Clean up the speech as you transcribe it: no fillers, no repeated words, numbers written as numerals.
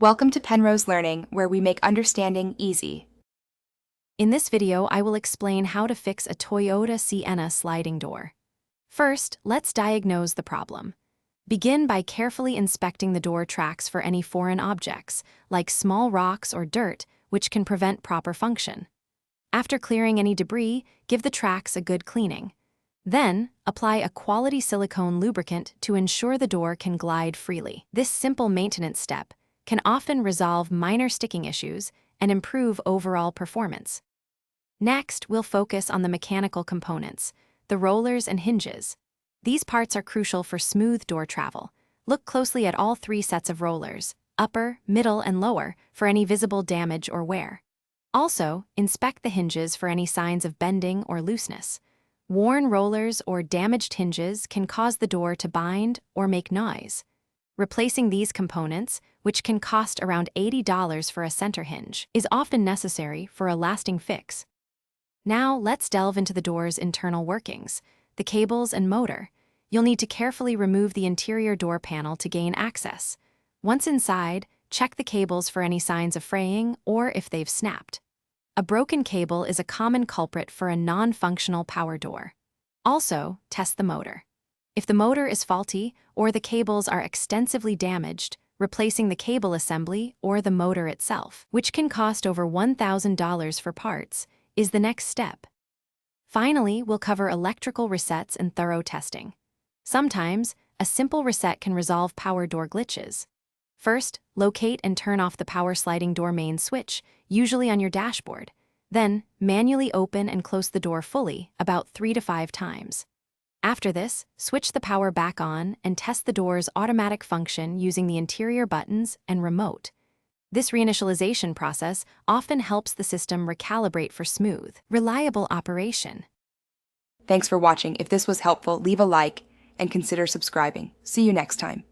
Welcome to Penrose Learning, where we make understanding easy. In this video, I will explain how to fix a Toyota Sienna sliding door. First, let's diagnose the problem. Begin by carefully inspecting the door tracks for any foreign objects, like small rocks or dirt, which can prevent proper function. After clearing any debris, give the tracks a good cleaning. Then, apply a quality silicone lubricant to ensure the door can glide freely. This simple maintenance step can often resolve minor sticking issues and improve overall performance. Next, we'll focus on the mechanical components, the rollers and hinges. These parts are crucial for smooth door travel. Look closely at all three sets of rollers, upper, middle, and lower, for any visible damage or wear. Also, inspect the hinges for any signs of bending or looseness. Worn rollers or damaged hinges can cause the door to bind or make noise. Replacing these components, which can cost around $80 for a center hinge, is often necessary for a lasting fix. Now, let's delve into the door's internal workings, the cables and motor. You'll need to carefully remove the interior door panel to gain access. Once inside, check the cables for any signs of fraying or if they've snapped. A broken cable is a common culprit for a non-functional power door. Also, test the motor. If the motor is faulty or the cables are extensively damaged, replacing the cable assembly or the motor itself, which can cost over $1,000 for parts, is the next step. Finally, we'll cover electrical resets and thorough testing. Sometimes, a simple reset can resolve power door glitches. First, locate and turn off the power sliding door main switch, usually on your dashboard. Then, manually open and close the door fully, about 3 to 5 times. After this, switch the power back on and test the door's automatic function using the interior buttons and remote. This reinitialization process often helps the system recalibrate for smooth, reliable operation. Thanks for watching. If this was helpful, leave a like and consider subscribing. See you next time.